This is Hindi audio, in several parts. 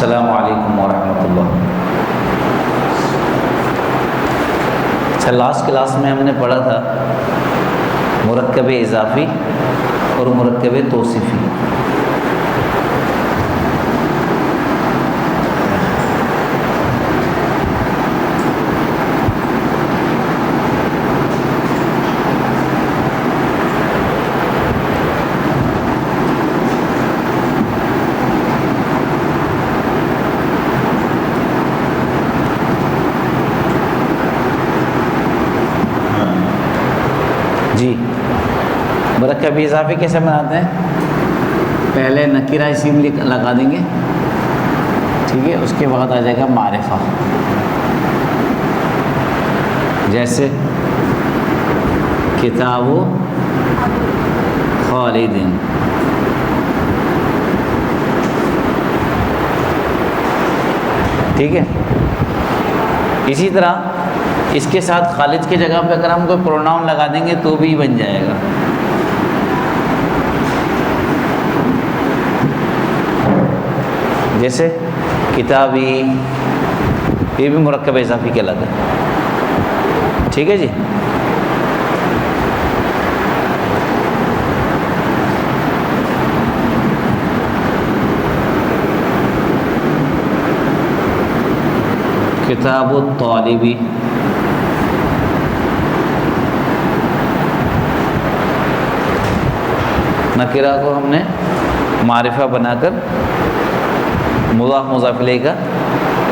अस्सलामु अलैकुम वरहमतुल्लाह। अच्छा, लास्ट क्लास में हमने पढ़ा था मुरक्कब इज़ाफ़ी और मुरक्कब तौसीफ़ी। जी, मुरक्कब इज़ाफ़ी कैसे बनाते हैं? पहले नकीरा इस्म लगा देंगे, ठीक है, उसके बाद आ जाएगा मारिफा। जैसे किताबु खालिदिन, ठीक है। इसी तरह इसके साथ खालिद की जगह पे अगर हम कोई प्रोनाउन लगा देंगे तो भी बन जाएगा। जैसे किताबी, ये भी मुरक्कब इज़ाफ़ी कहलाता है, ठीक है जी। किताबु तालिबी, नकीरा को हमने मारिफा बनाकर मुज़ाफ़ मुज़ाफ़ इलैहि का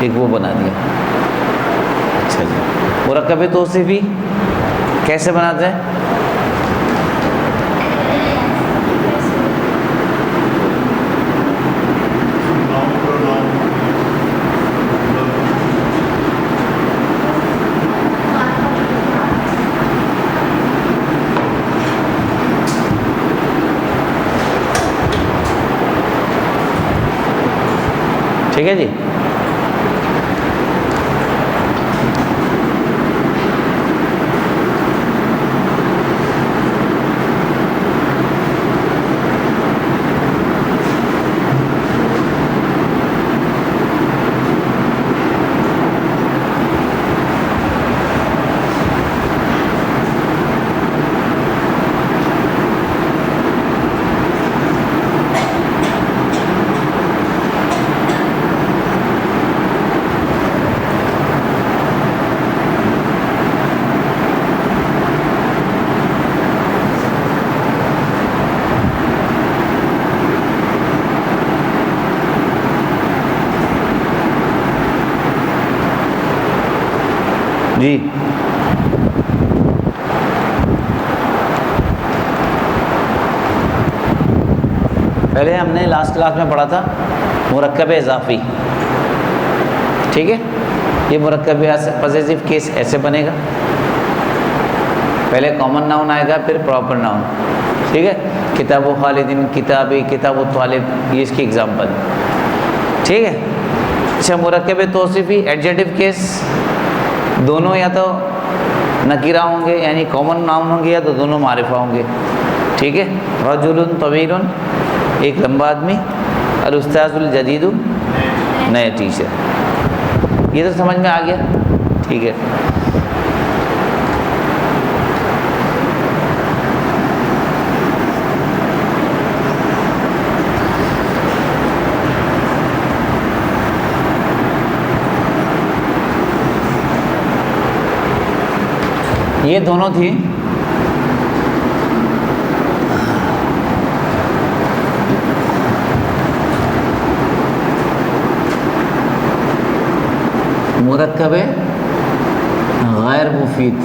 एक वो बना दिया। चलिए, मुरक्कब तौसीफ़ी कैसे बनाते हैं? ठीक है जी। जी, पहले हमने लास्ट क्लास में पढ़ा था मुरक्कब इज़ाफ़ी, ठीक है। ये मुरक्कब पॉसेसिव केस ऐसे बनेगा, पहले कॉमन नाउन आएगा फिर प्रॉपर नाउन, ठीक है। किताबु खालिदिन, किताबी, किताबु तालिब, ये इसकी एग्जाम्पल, ठीक है। अच्छा, मुरक्कब तौसीफ़ी एडजेक्टिव केस दोनों या तो नकीरा होंगे यानी कॉमन नाउन होंगे या तो दोनों मारिफा होंगे, ठीक है। रजुलुन तवीलुन, एक लंबा आदमी, और उस्ताजुल जदीदु, नए टीचर। ये तो समझ में आ गया, ठीक है। ये दोनों थी मुरक्कब गैर मुफीद,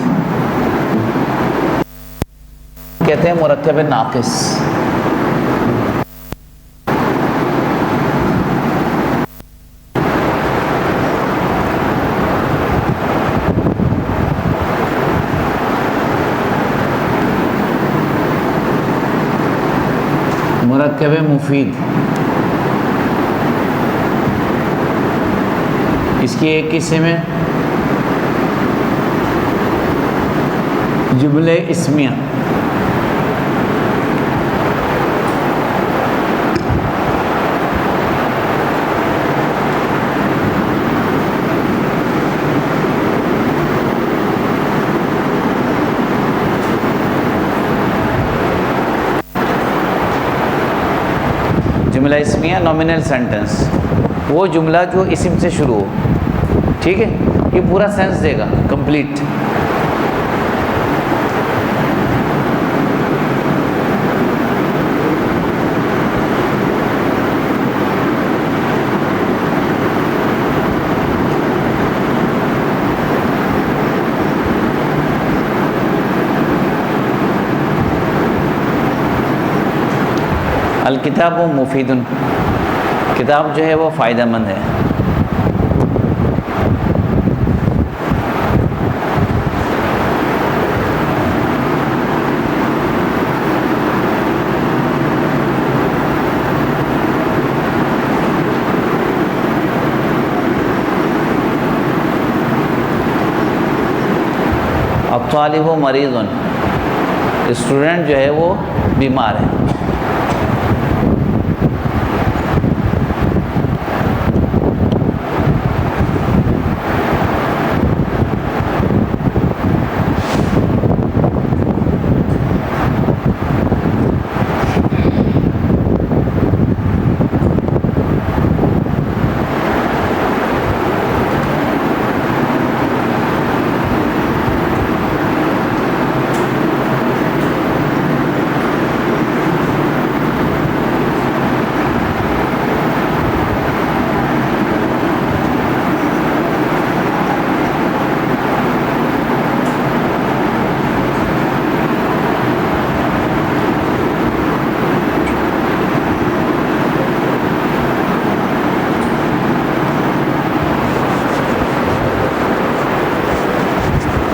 कहते हैं मुरक्कब नाक़िस। मुरक्कब मुफीद, इसकी एक किस्से में जुमले इस्मिया, जुमला इस्मिया नॉमिनल सेंटेंस, वो जुमला जो इस्म से शुरू हो, ठीक है, ये पूरा सेंस देगा कंप्लीट। अल किताब मुफीदुन, किताब जो है वो फ़ायदेमंद है। अब तालिब मरीज़ुन, स्टूडेंट जो है वो बीमार है।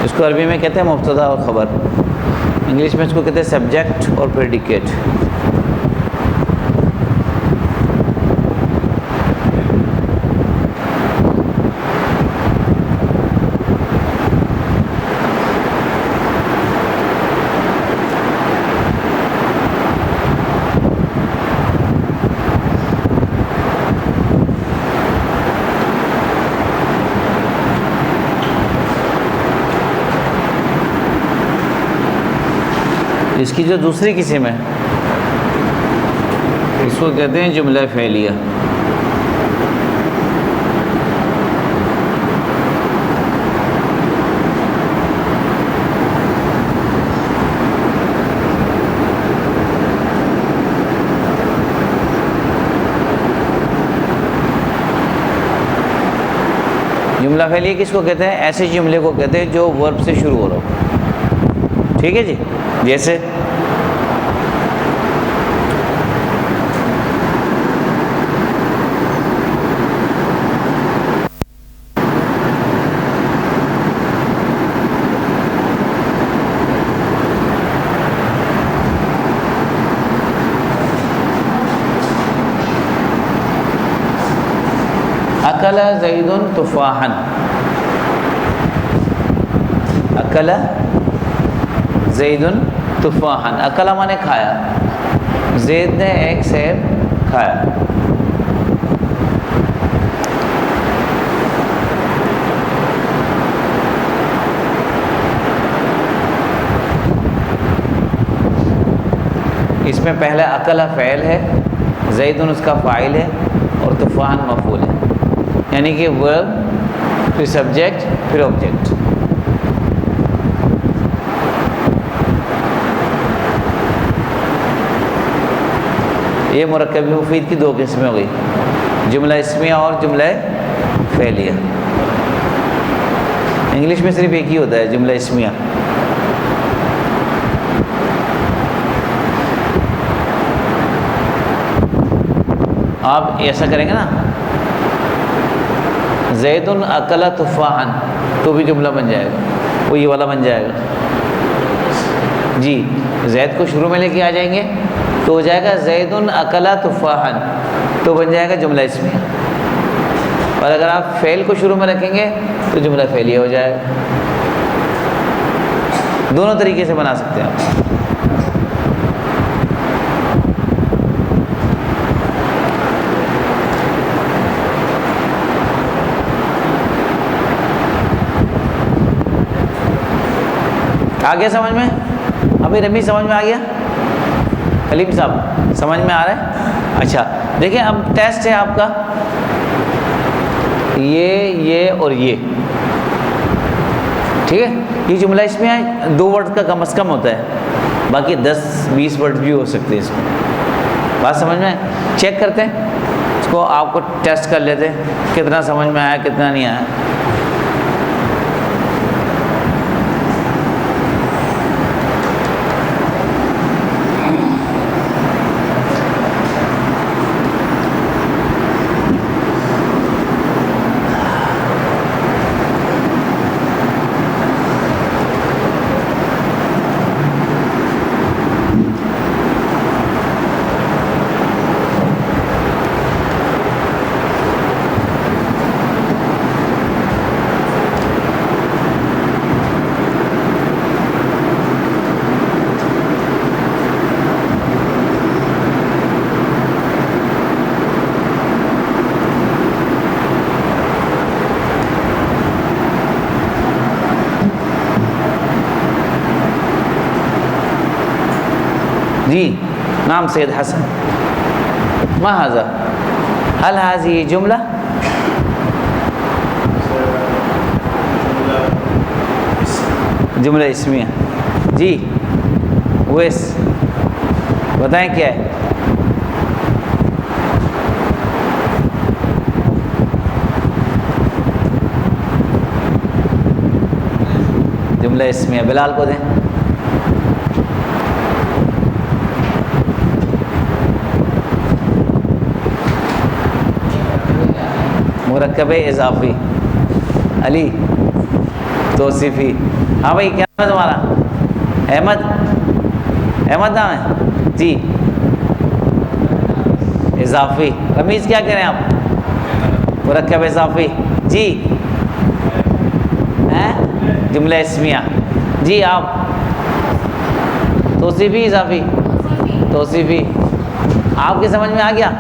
इसको अरबी में कहते हैं मुब्तदा और ख़बर, इंग्लिश में इसको कहते हैं सब्जेक्ट और प्रेडिकेट। इसकी जो दूसरी किस्म है इसको कहते हैं जुमला फ़ेलिया। जुमला फ़ेलिया किसको कहते हैं? ऐसे जुमले को कहते हैं जो वर्ब से शुरू हो रहा हो, ठीक है जी। जैसे अकला ज़ैदुन तुफ़ाहन, अकला ज़ैदुन तुफ़ाहन, अकला माने खाया, ज़ैद ने एक सेब खाया। इसमें पहला अकला फ़ैल है, ज़ैदुन उसका फ़ाइल है और तुफ़ाहन मफ़ूल है, यानी कि वर्ब फिर सब्जेक्ट फिर ऑब्जेक्ट। ये मुरक्कब मुफीद की दो किस्में हो गई, जुमला इस्मिया और जुमला फ़ेलिया। इंग्लिश में सिर्फ एक ही होता है, जुमला इस्मिया। आप ऐसा करेंगे ना, ज़ैदुन अकला तुफ़ाहन, तो भी जुमला बन जाएगा, वो ये वाला बन जाएगा जी। ज़ैद को शुरू में लेके आ जाएंगे तो हो जाएगा ज़ैदुन अकला तुफ़ाहन, तो बन जाएगा जुमला इस्मिया। और अगर आप फ़ेल को शुरू में रखेंगे तो जुमला फ़ेलिया हो जाएगा। दोनों तरीके से बना सकते हैं आप। आ गया समझ में? अभी रमी समझ में आ गया? कलीम साहब समझ में आ रहा है? अच्छा, देखिए अब टेस्ट है आपका, ये और ये, ठीक है। ये जुमला इसमें 2 वर्ड का कम से कम होता है, बाकी 10-20 वर्ड भी हो सकते हैं इसमें। बात समझ में? चेक करते हैं इसको, आपको टेस्ट कर लेते हैं कितना समझ में आया कितना नहीं आया। जी नाम सैयद हसन, मा हाज़ा, हल हाज़ी जुमला, जुमला इस्मिया। जी वैस बताएं क्या है? जुमला इस्मिया बिलाल को दें। मुरक्कब इज़ाफ़ी, अली तौसीफ़ी। हाँ भाई क्या नाम है तुम्हारा? अहमद, अहमद नाम है जी। इज़ाफ़ी। रमीज़ क्या करें आप? मुरक्कब इज़ाफ़ी जी, हैं जुमला इस्मिया जी। आप तौसीफ़ी इज़ाफ़ी? तौसीफ़ी। आपके समझ में आ गया?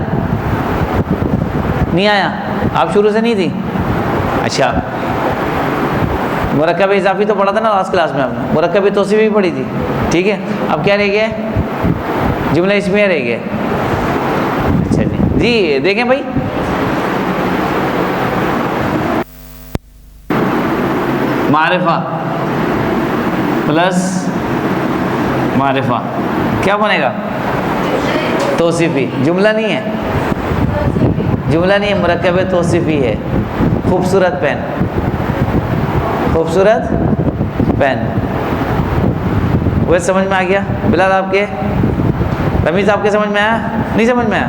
नहीं आया? आप शुरू से नहीं थी? अच्छा, मुरक्कब इज़ाफ़ी तो पढ़ा था ना लास्ट क्लास में आपने, मुरक्कब तौसीफ़ी भी पढ़ी थी, ठीक है। अब क्या रह गया? जुमला इस्मिया रह गया। अच्छा जी, जी देखें भाई, मारिफा प्लस मारिफा क्या बनेगा? तौसीफ़ी। जुमला नहीं है, जुमला नहीं है, मुरक्कब तौसीफ़ी है। खूबसूरत पेन, खूबसूरत पेन। वह समझ में आ गया? बिलाल आपके? रमीज़ आपके समझ में आया? नहीं समझ में आया?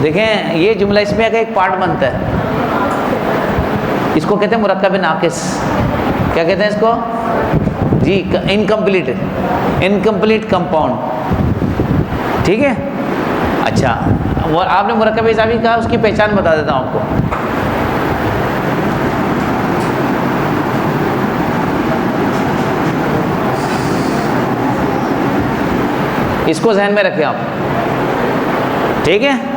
देखें ये जुमला इसमें का एक पार्ट बनता है, इसको कहते हैं मुरक्कब नाकिस। क्या कहते हैं इसको जी? इनकम्प्लीट, इनकम्प्लीट कंपाउंड, ठीक है। अच्छा, वो आपने मुरक्कब इज़ाफ़ी कहा, उसकी पहचान बता देता हूँ आपको। इसको ज़हन में रखें आप, ठीक है।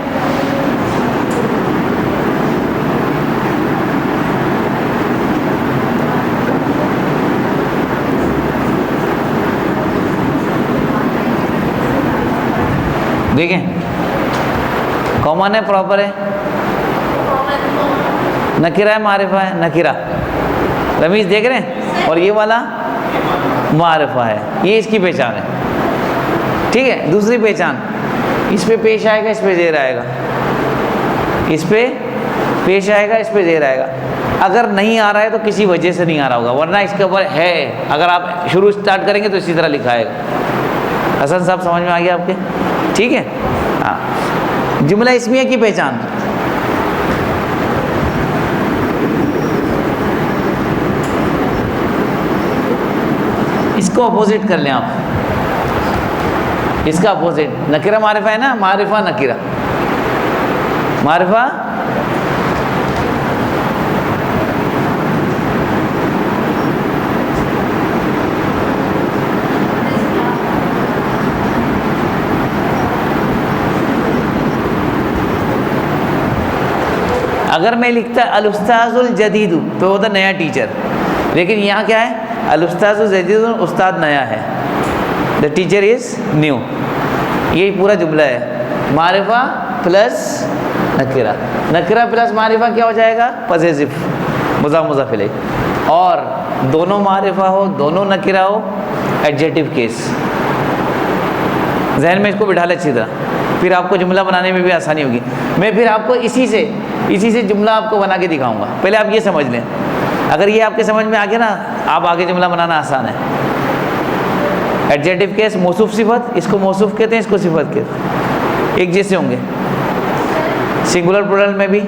देखें कॉमन है, प्रॉपर है, नकीरा है, मारिफा है, नकीरा। रमीज़ देख रहे हैं? और ये वाला मारिफा है, ये इसकी पहचान है, ठीक है। दूसरी पहचान, इस पे पेश आएगा, इस पे ज़ेर आएगा, इस पे पेश आएगा, इस पे ज़ेर आएगा। अगर नहीं आ रहा है तो किसी वजह से नहीं आ रहा होगा, वरना इसके ऊपर है। अगर आप शुरू स्टार्ट करेंगे तो इसी तरह लिखा आएगा। हसन साहब समझ में आ गया आपके? ठीक है। हाँ, जुमला इस्मिया की पहचान, इसको अपोजिट कर लें आप, इसका अपोजिट। नकीरा मारिफा है ना, मारिफा नकीरा, मारिफा अगर मैं लिखता अल उस्ताजुल जदीदु तो होता नया टीचर, लेकिन यहाँ क्या है? अल उस्ताजुल जदीदु, उस्ताद नया है, द टीचर इज न्यू। ये पूरा जुमला है। मारिफा प्लस नकीरा, नकीरा प्लस मारिफा क्या हो जाएगा? पजेसिव, मुज़ाफ मुज़ाफ इलैह। और दोनों मारिफा हो, दोनों नकीरा हो, एडजेक्टिव केस। जहन में इसको बिठा ले अच्छी तरह, फिर आपको जुमला बनाने में भी आसानी होगी। मैं फिर आपको इसी से जुमला आपको बना के दिखाऊंगा। पहले आप ये समझ लें, अगर ये आपके समझ में आ गया ना, आप आगे जुमला बनाना आसान है। एडजेक्टिव केस, मौसूफ सिफत, इसको मौसूफ कहते हैं, इसको सिफत कहते हैं, एक जैसे होंगे। सिंगुलर प्लूरल में भी,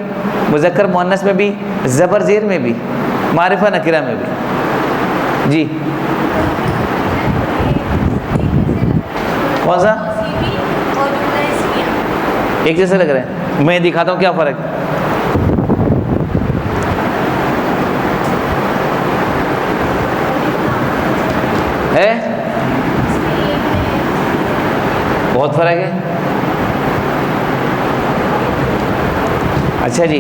मुज़क्कर मुअन्नस में भी, ज़बर ज़ेर में भी, मारिफा नकीरा में भी। जी कौन सा? एक जैसे लग रहे हैं। मैं दिखाता हूँ क्या फ़र्क है। बहुत फ़र्क है। अच्छा जी,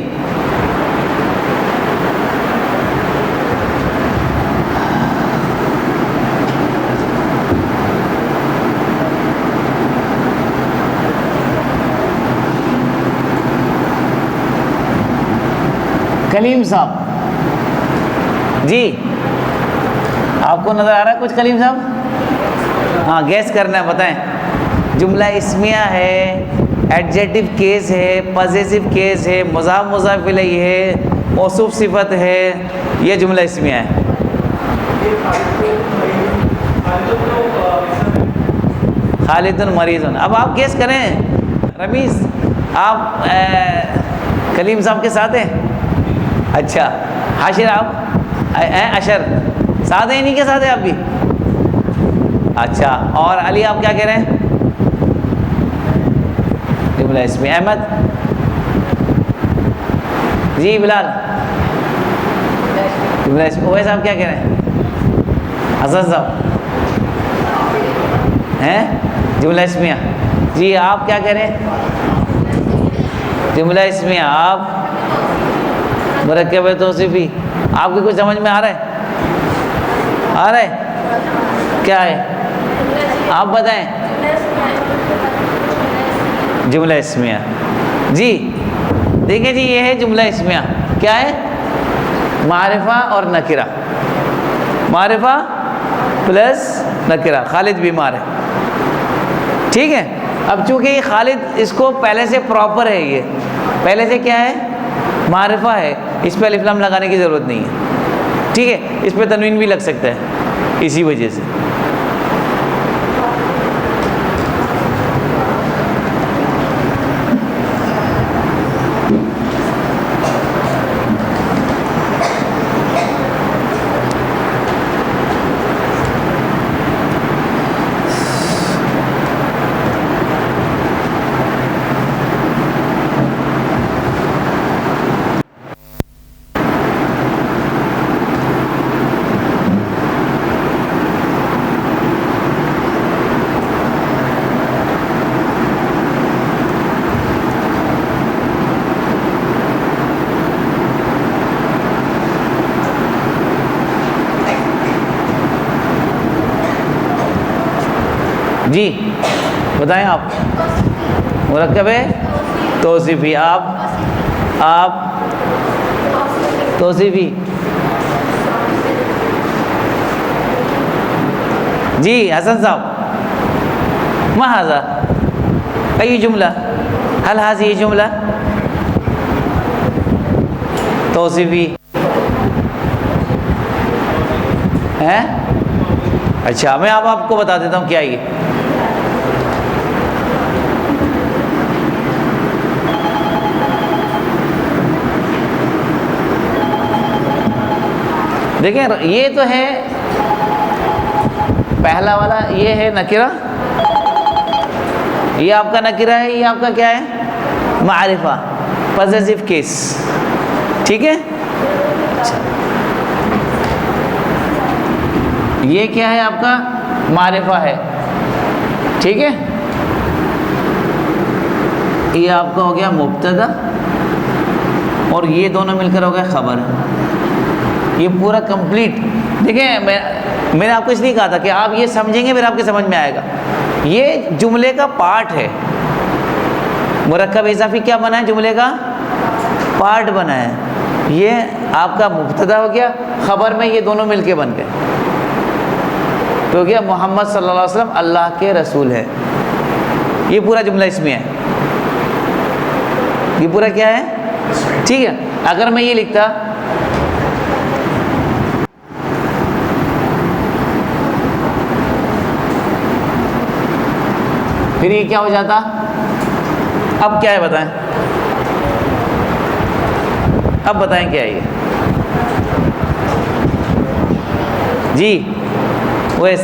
कलीम साहब जी, आपको नज़र आ रहा है कुछ कलीम साहब? हाँ, गैस करना है, बताएं। जुमला इस्मिया है, एडजेक्टिव केस है, पजेसिव केस है, मुज़ाफ मुज़ाफ इलैहि है, मौसूफ सिफत है, ये जुमला इस्मिया है। खालिदुन मरीज़ुन। अब आप गैस करें। रमीज़, आप कलीम साहब के साथ हैं? अच्छा, हाशिर आप अशर साथ हैं, इन्हीं के साथ है आप भी? अच्छा, और अली आप क्या कह रहे हैं? जुमला इसमें। अहमद जी, बिलाल जुमला इसमें। ओवैस साहब क्या कह रहे हैं? हसन साहब हैं? जुमला इसमिया। जी, आप क्या कह रहे हैं? जुमला इसमिया। आप मुरक्कब है तौसीफी। आपको कुछ समझ में आ रहा है? आ रहा है? क्या है आप बताएं। जुमला इस्मिया। जी देखिए जी, ये है जुमला इस्मिया। क्या है? मारिफा और नकिरा, मारिफा प्लस नकिरा। खालिद बीमार है, ठीक है। अब चूंकि ये खालिद, इसको पहले से प्रॉपर है, ये पहले से क्या है? मारिफा है, इस पर अलिफ लाम लगाने की ज़रूरत नहीं है, ठीक है। इस पर तनवीन भी लग सकता है इसी वजह से। जी बताएं आप। मुरक्कब है तौसीफी। आप तौसीफी। जी हसन साहब, मा हाज़ा अय्यु जुमला? हल हाज़िही जुमला तौसीफी है? अच्छा, मैं अब आपको बता देता हूँ क्या ये। देखें, ये तो है पहला वाला, ये है नकिरा, ये आपका नकिरा है, ये आपका क्या है? मारिफा, पॉजिटिव केस, ठीक है। ये क्या है? आपका मारिफा है, ठीक है। ये आपका हो गया मुब्तदा और ये दोनों मिलकर हो गया खबर। ये पूरा कंप्लीट। देखिए मैंने आपको इसलिए कहा था कि आप ये समझेंगे फिर आपके समझ में आएगा। ये जुमले का पार्ट है। मुरक्कब इजाफी क्या बना है? जुमले का पार्ट बना है। ये आपका मुब्तदा हो गया, खबर में ये दोनों मिलके बन गए तो हो गया मोहम्मद सल्लल्लाहु अलैहि वसल्लम अल्लाह के रसूल है। ये पूरा जुमला इसमें है। ये पूरा क्या है? ठीक है। अगर मैं ये लिखता फिर ये क्या हो जाता? अब क्या है बताएं? अब बताएं क्या है ये? जी वैस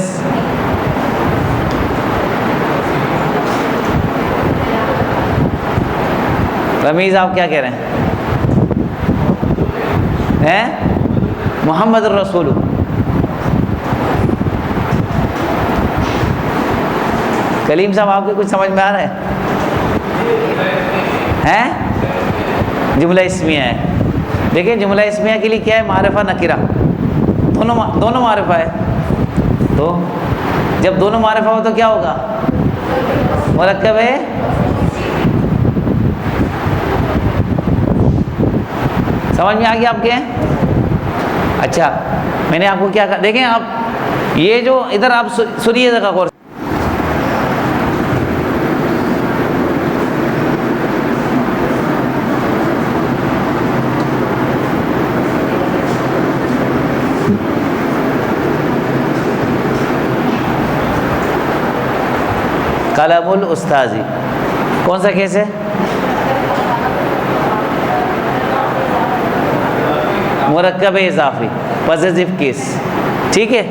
रमीज़ आप क्या कह रहे हैं? मोहम्मद रसूल। कलीम साहब आपको कुछ समझ में आ रहा है? हैं? जुमला इस्मिया है। देखिए जुमला इस्मिया के लिए क्या है? मारिफा नकीरा, दोनों मारिफा है। तो जब दोनों मारिफा हो तो क्या होगा? मुरक्कब है। समझ में आ गया आपके? अच्छा मैंने आपको क्या कहा? देखें आप ये जो इधर आप सुनिए जगह गौर। कलमुल उस्ताजी कौन सा केस है? मुरक्कब इजाफी पॉजिटिव केस। ठीक है,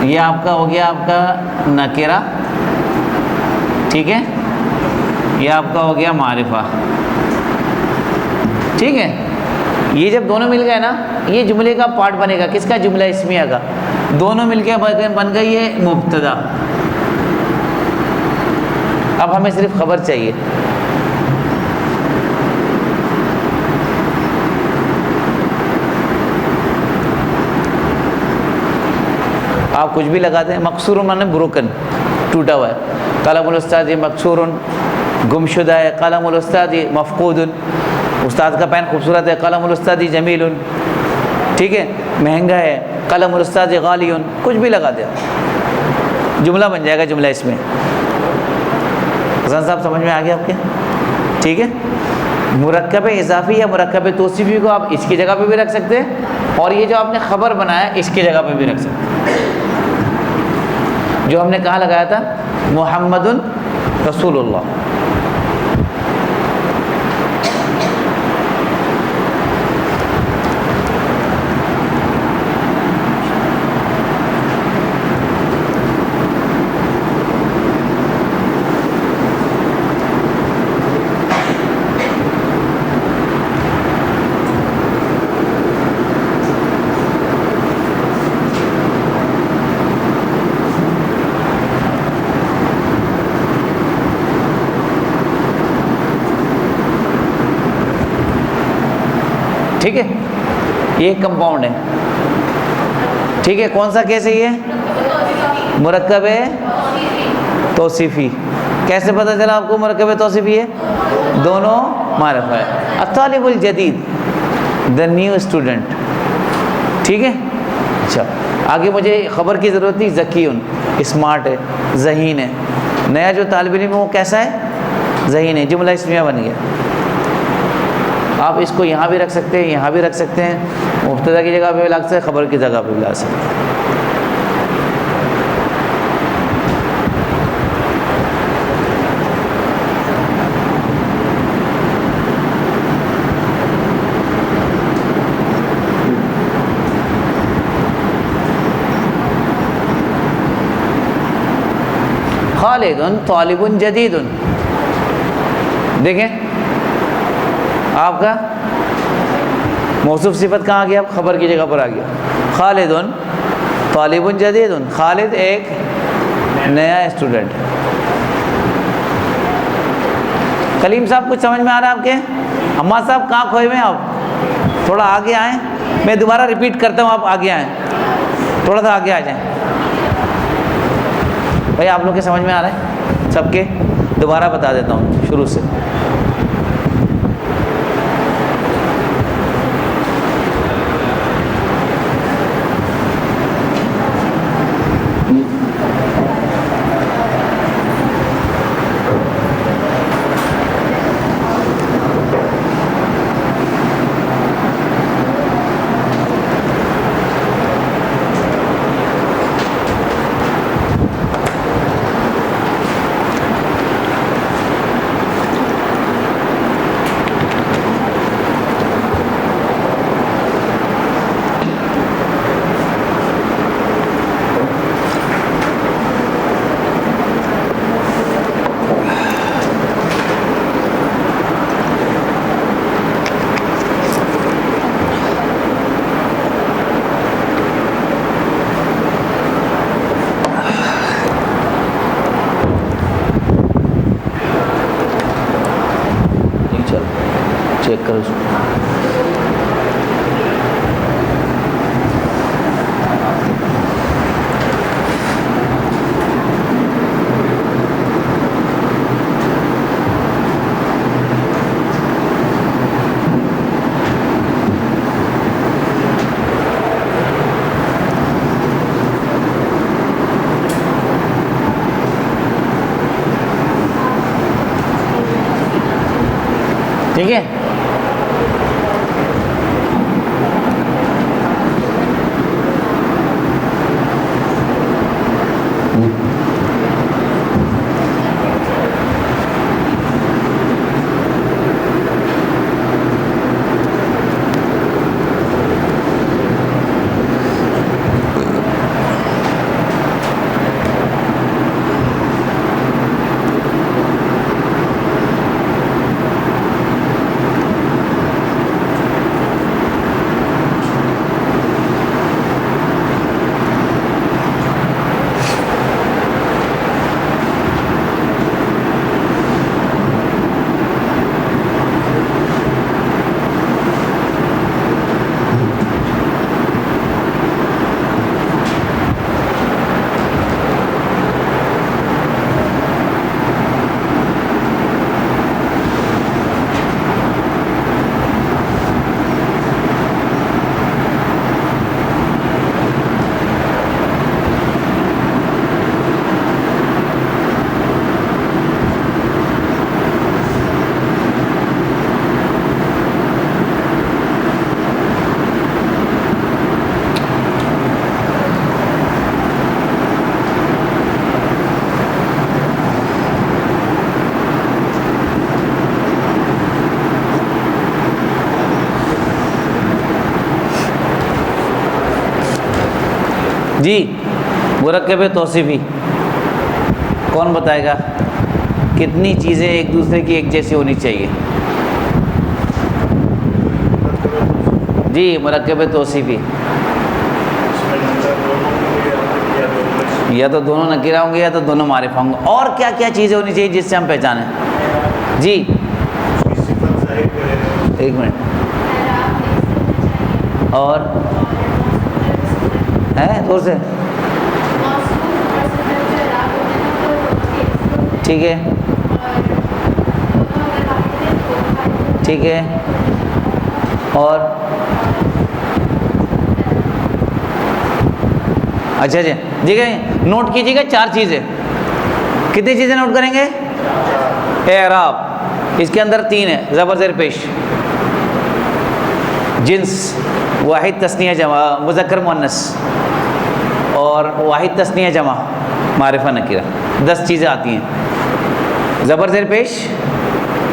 ये आपका हो गया आपका नकीरा। ठीक है, ये आपका हो गया मारिफा। ठीक है, ये जब दोनों मिल गए ना ये जुमले का पार्ट बनेगा। किसका? जुमला इस्मिया का। दोनों मिलके बन गई है मुब्तदा। अब हमें सिर्फ खबर चाहिए। आप कुछ भी लगाते हैं। मकसूर माने ब्रोकन, टूटा हुआ है। कलमुल उस्ताद मकसूरुन, गुमशुदा है। कलमुल उस्ताद मफकूदुन, उस्ताद का पेन खूबसूरत है। कलमुल उस्ताद जमीलुन, ठीक है, महंगा है। कलमुल उस्ताद गालियुन, कुछ भी लगा दे जुमला बन जाएगा। जुमला इसमें हसन साहब समझ में आ गया आपके? ठीक है, मुरक्कब इजाफी या मुरक्कब तौसीफी को आप इसकी जगह पे भी रख सकते हैं और ये जो आपने खबर बनाया इसकी जगह पे भी रख सकते हैं। जो हमने कहाँ लगाया था? मुहम्मदुन रसूलुल्लाह। ठीक है, ये कंपाउंड है। ठीक है, कौन सा केस है ये? मुरक्कब तौसीफी। कैसे पता चला आपको मुरक्कब तौसीफी है? दोनों मारिफा है। अत्तालिबुल जदीद, द न्यू स्टूडेंट। ठीक है, अच्छा आगे मुझे खबर की ज़रूरत थी। ज़कीउन, स्मार्ट है, ज़हीन है। नया जो तालिब इल्म है वो कैसा है? ज़हीन है। जुमला इस्मिया बन गया। आप इसको यहाँ भी रख सकते हैं, यहाँ भी रख सकते हैं। मुब्तदा की जगह पे भी लग सकते हैं, खबर की जगह पे भी ला सकते हैं। खालिदुन तालिबुन जदीदुन। देखें आपका मौसूफ सिफत कहाँ आ गया? खबर की जगह पर आ गया। खालिदुन तालिबुन जदीदुन। खालिद एक नया स्टूडेंट। कलीम साहब कुछ समझ में आ रहा है आपके? अम्मा साहब कहाँ खोए हुए हैं आप? थोड़ा आगे आएँ, मैं दोबारा रिपीट करता हूँ, आप आगे आएँ, थोड़ा सा आगे आ जाएँ। भाई आप लोग के समझ में आ रहा है सबके? दोबारा बता देता हूँ शुरू से। चेक करो उसको। ठीक है, जी मुरक्कब तौसीफ़ी कौन बताएगा? कितनी चीज़ें एक दूसरे की एक जैसी होनी चाहिए? जी मुरक्कब तौसीफ़ी या तो दोनों नकीरा होंगे या तो दोनों मारिफा होंगे। और क्या क्या चीज़ें होनी चाहिए जिससे हम पहचानें? जी एक मिनट, और है जोर से, ठीक है ठीक है, और अच्छा अच्छा ठीक है, नोट कीजिएगा 4 चीज़ें। कितनी चीज़ें नोट करेंगे? एराब, इसके अंदर 3 है, ज़बर ज़ेर पेश, जिन्स, वाहिद तस्निया जमा मुज़क्कर मुअन्नस, और वाहिद तस्निया जमा मारिफा नकीरा। 10 चीज़ें आती हैं, ज़बर ज़ेर पेश,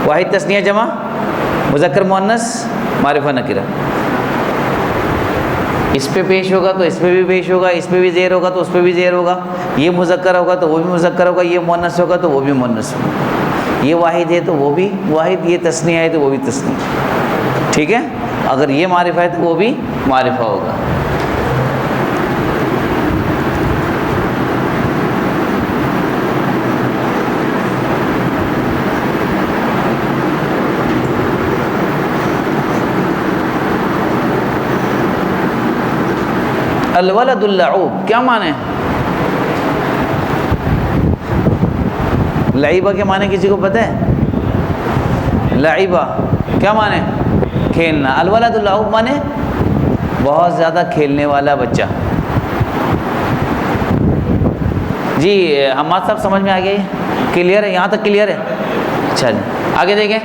वाहिद तस्निया जमा मुज़क्कर मुअन्नस मारिफा नकीरा। इस पे पेश होगा तो इस पे भी पेश होगा, इस पे भी ज़ेर होगा तो उस पे भी ज़ेर होगा, ये मुज़क्कर होगा तो वो भी मुज़क्कर होगा, ये मुअन्नस होगा तो वो भी मुअन्नस होगा, ये वाहिद है तो वो भी वाहिद, ये तस्निया है तो वो भी तस्निया। ठीक है, अगर ये मारिफा है तो वो भी मारिफा होगा। अलवलदुल लऊब क्या माने? लाइबा के माने किसी को पता है? लाइबा क्या माने? खेलना। अलवलदुल लऊब माने बहुत ज़्यादा खेलने वाला बच्चा। जी हमारे साहब समझ में आ गया? क्लियर है? यहाँ तक क्लियर है? अच्छा जी आगे देखें।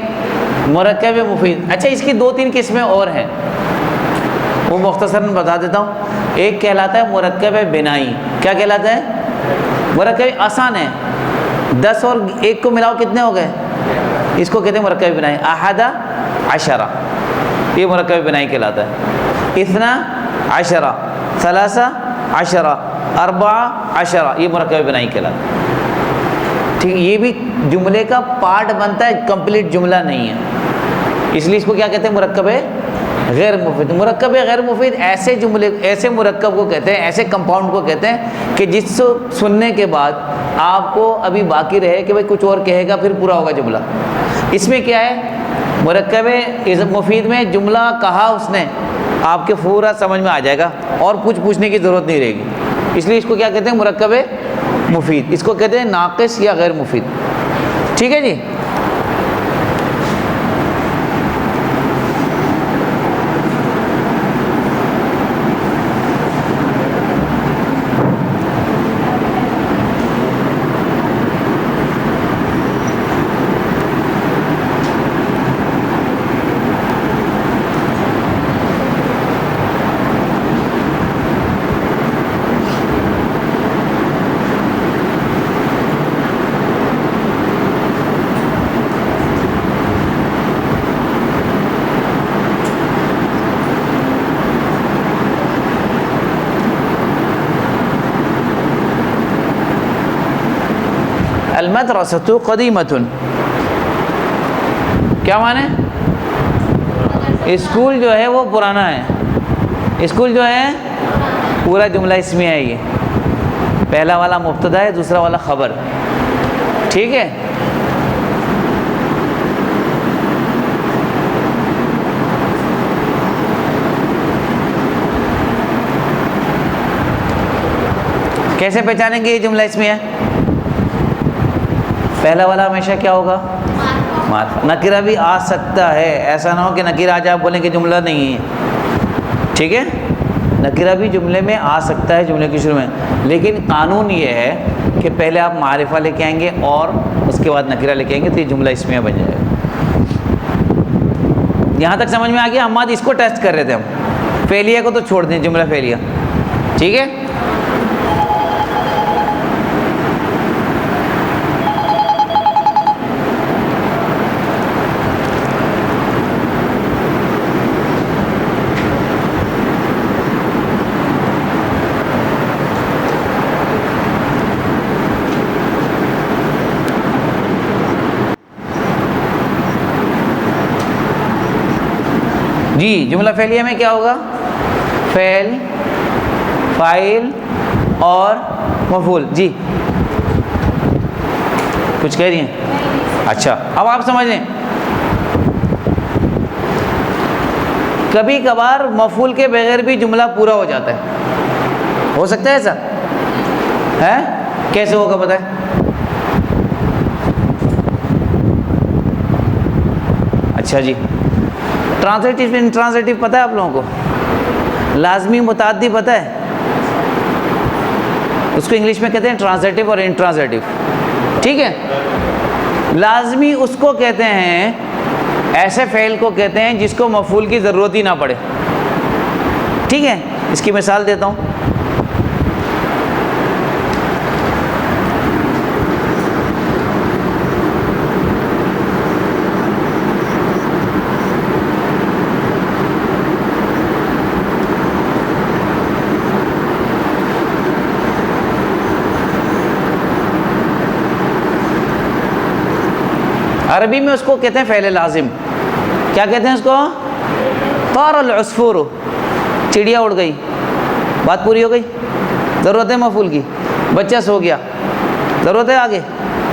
मुरक्कब मुफीद। अच्छा इसकी 2-3 किस्में और हैं, वो मुख्तसरन बता देता हूँ। एक कहलाता है मुरक्कब बिनाई। क्या कहलाता है? मुरक्कब आसान है, 10 और 1 को मिलाओ कितने हो गए? इसको कहते हैं मुरक्कब बिनाई। अहदा अशरा ये मुरक्कब बिनाई कहलाता है। इतना अशरा, सलासा अशरा, अरबा अशरा ये मुरक्कब बिनाई कहलाता है। ठीक, ये भी जुमले का पार्ट बनता है, कंप्लीट जुमला नहीं है, इसलिए इसको क्या कहते हैं? मुरक्कब गैर मुफीद। मुरक्कब गैर मुफीद ऐसे जुमले, ऐसे मुरक्कब को कहते हैं, ऐसे कंपाउंड को कहते हैं कि जिसको सुनने के बाद आपको अभी बाकी रहे कि भाई कुछ और कहेगा फिर पूरा होगा जुमला। इसमें क्या है? मुरक्कब मुफीद में जुमला कहा उसने, आपके पूरा समझ में आ जाएगा और कुछ पूछने की ज़रूरत नहीं रहेगी, इसलिए इसको क्या कहते हैं? मुरक्कब मुफीद। इसको कहते हैं नाक़िस या गैर मुफीद। ठीक है जी। अलमदरसतु क़दीमतुन क्या माने? स्कूल जो है वो पुराना है। स्कूल जो है पूरा जुमला इसमें है, ये पहला वाला मुब्तदा है, दूसरा वाला खबर। ठीक है। कैसे पहचानेंगे ये जुमला इसमें है? पहला वाला हमेशा क्या होगा? मारिफा। नकीरा भी आ सकता है, ऐसा ना हो कि नकीरा आज आप बोलें कि जुमला नहीं है। ठीक है, नकीरा भी जुमले में आ सकता है, जुमले के शुरू में, लेकिन कानून ये है कि पहले आप मारिफा लेके आएंगे और उसके बाद नकीरा लेके आएंगे, तो ये जुमला इसमें बन जाएगा। यहाँ तक समझ में आ गया? हम आज इसको टेस्ट कर रहे थे, हम फेलिया को तो छोड़ दें, जुमला फेलिया। ठीक है। जी जुमला फेलिया में क्या होगा? फेल, फाइल और मफूल। जी कुछ कह रही हैं? अच्छा अब आप समझ लें, कभी कभार मफूल के बगैर भी जुमला पूरा हो जाता है। हो सकता है ऐसा? है कैसे होगा पता है? अच्छा जी, ट्रांसलेटिव इंट्रांसलेटिव पता है आप लोगों को? लाजमी मुताद्दी पता है? उसको इंग्लिश में कहते हैं ट्रांसलेटिव और इंट्रांसलेटिव। ठीक है। लाजमी उसको कहते हैं, ऐसे फ़ेल को कहते हैं जिसको मफूल की ज़रूरत ही ना पड़े। ठीक है, इसकी मिसाल देता हूँ। अरबी में उसको कहते हैं फ़ेल लाजिम। क्या कहते हैं उसको? तारल उसफूर, चिड़िया उड़ गई, बात पूरी हो गई। ज़रूरत है मफूल की, बच्चा सो गया, ज़रूरत है आगे।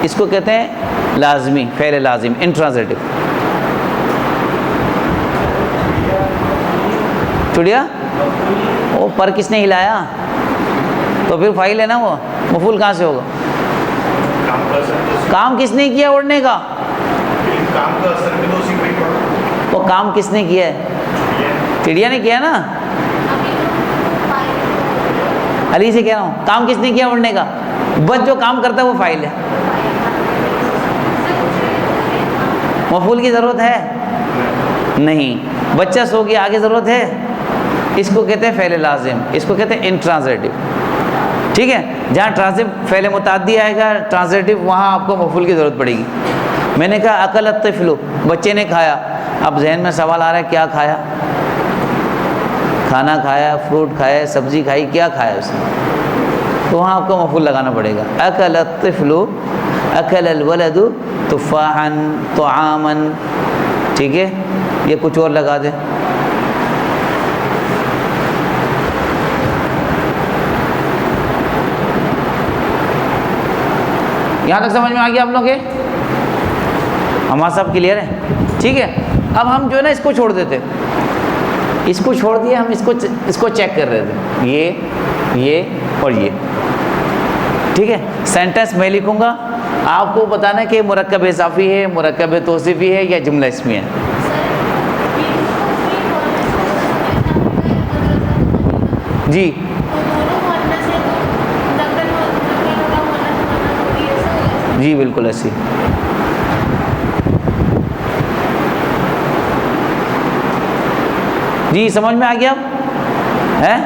इसको कहते हैं लाजमी, फ़ेल लाजिम, इंट्रांसलेटिव। चुड़िया, वो पर किसने हिलाया? तो फिर फाइल है ना, वो मफूल कहाँ से होगा? काम किसने किया उड़ने का? काम का असर भी तो उसी पे ही पड़ा। वो काम किसने किया है? चिड़िया ने किया ना। अली से कह रहा हूँ, काम किसने किया उड़ने का? बस जो काम करता है वो फाइल है। मफूल की ज़रूरत है नहीं। बच्चा सो गया, आगे ज़रूरत है? इसको कहते हैं फ़ेल लाजिम, इसको कहते हैं इंट्रांजिटिव। ठीक है, जहाँ ट्रांजिटिव फ़ेल मुताद्दी आएगा ट्रांजिटिव, वहाँ आपको मफूल की ज़रूरत पड़ेगी। मैंने कहा अकल अत्तिफ़्लु, बच्चे ने खाया। अब जहन में सवाल आ रहा है क्या खाया? खाना खाया, फ्रूट खाया, सब्जी खाई, क्या खाया उसने? तो वहाँ आपको मफूल लगाना पड़ेगा। अकल अत्तिफ़्लु अकल अलवलदु तुफ़ाहन तुआमन। ठीक है, ये कुछ और लगा दे। यहाँ तक समझ में आ गया आप लोग के? हमारा सब क्लियर है? ठीक है, अब हम जो है ना इसको छोड़ देते, इसको छोड़ दिया, हम इसको चेक कर रहे थे, ये और ये। ठीक है, सेंटेंस मैं लिखूंगा, आपको बताना है कि मुरक्कब इज़ाफ़ी है, मुरक्कब तौसीफ़ी है या जुमला इस्मी है। जी जी बिल्कुल ऐसी। जी समझ में आ गया है?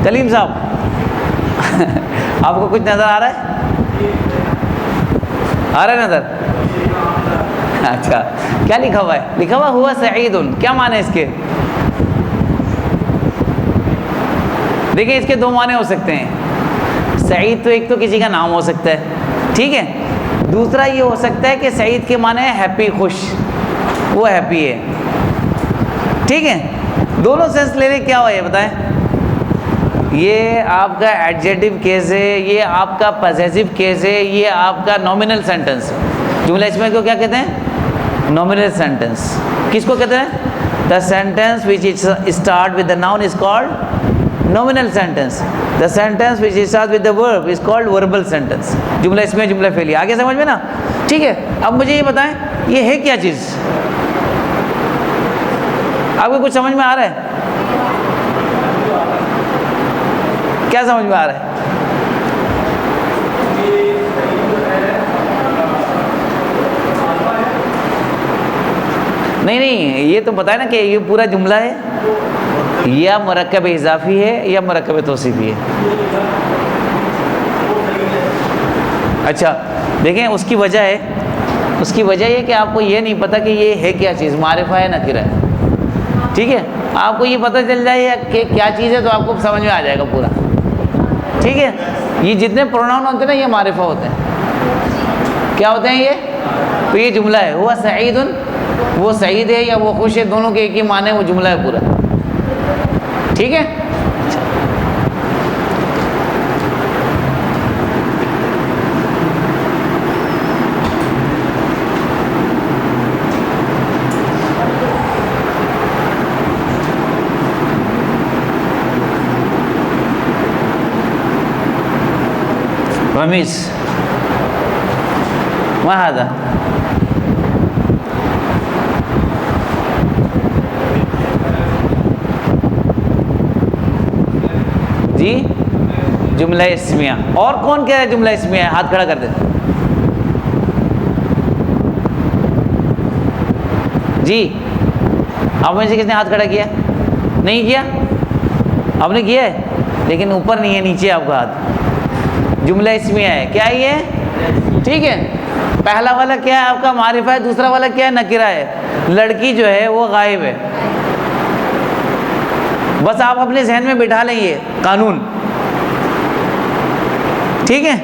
कलीम साहब आपको कुछ नज़र आ रहा है? आ रहा है नज़र? अच्छा, क्या लिखा हुआ है? लिखा हुआ सईदुन, क्या माने इसके? देखिए इसके दो माने हो सकते हैं। सईद तो एक तो किसी का नाम हो सकता है, ठीक है। दूसरा ये हो सकता है कि सईद के माने है हैप्पी, खुश, वो हैप्पी है, ठीक है। दोनों सेंस ले रहे, क्या हुआ ये बताएं? ये आपका एडजेक्टिव केस है, ये आपका पॉसेसिव केस है, ये आपका नॉमिनल सेंटेंस। जुमला इसमें को क्या कहते हैं? Nominal sentence. किसको कहते हैं? The sentence which is start with the noun is called nominal sentence. The sentence which start with the verb is called verbal sentence. जुमला इसमें, जुमला फेली। आगे समझ में ना? ठीक है। अब मुझे ये बताएं, ये है क्या चीज़? आपको कुछ समझ में आ रहा है? क्या समझ में आ रहा है? नहीं नहीं, ये तो बताए ना कि ये पूरा जुमला है या मुरक्कब इज़ाफ़ी है या मुरक्कब तौसीफ़ी है। अच्छा देखें, उसकी वजह है, उसकी वजह ये कि आपको ये नहीं पता कि ये है क्या चीज़, मारिफा है नकीरा है, ठीक है। आपको ये पता चल जाए कि क्या चीज़ है तो आपको समझ में आ जाएगा पूरा, ठीक है। ये जितने प्रोनाउन होते हैं ना, ये मारिफा होते हैं। क्या होते हैं ये? तो ये जुमला है, हुआ सईदुन, वो सईद है या वो खुश है, दोनों के एक ही माने, वो जुमला है पूरा, ठीक है। रमीज वहादा जी, जुमला इस्मिया। और कौन कह रहा है जुमला इस्मिया है? हाथ खड़ा कर दे जी। आप में से किसने हाथ खड़ा किया? नहीं किया? आपने किया है, लेकिन ऊपर नहीं है, नीचे आपका हाथ। जुमला इस्मिया है, क्या है ये? ठीक है, पहला वाला क्या है आपका? मारिफा है। दूसरा वाला क्या है? नकिरा है। लड़की जो है वो गायब है। बस आप अपने जहन में बिठा लें ये कानून, ठीक है?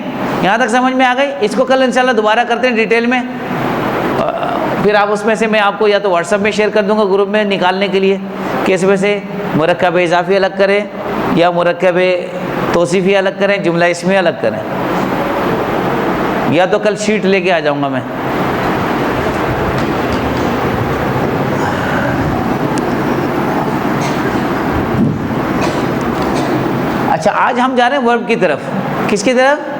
यहाँ तक समझ में आ गई? इसको कल इंशाल्लाह दोबारा करते हैं डिटेल में, फिर आप उसमें से मैं आपको या तो व्हाट्सएप में शेयर कर दूंगा ग्रुप में निकालने के लिए कि इसमें से मुरक्कब इजाफी अलग करें या मुरक्कब तौसीफ़ी अलग करें, जुमला इसमें अलग करें, या तो कल शीट लेके आ जाऊंगा मैं। अच्छा, आज हम जा रहे हैं वर्ब की तरफ। किसकी तरफ?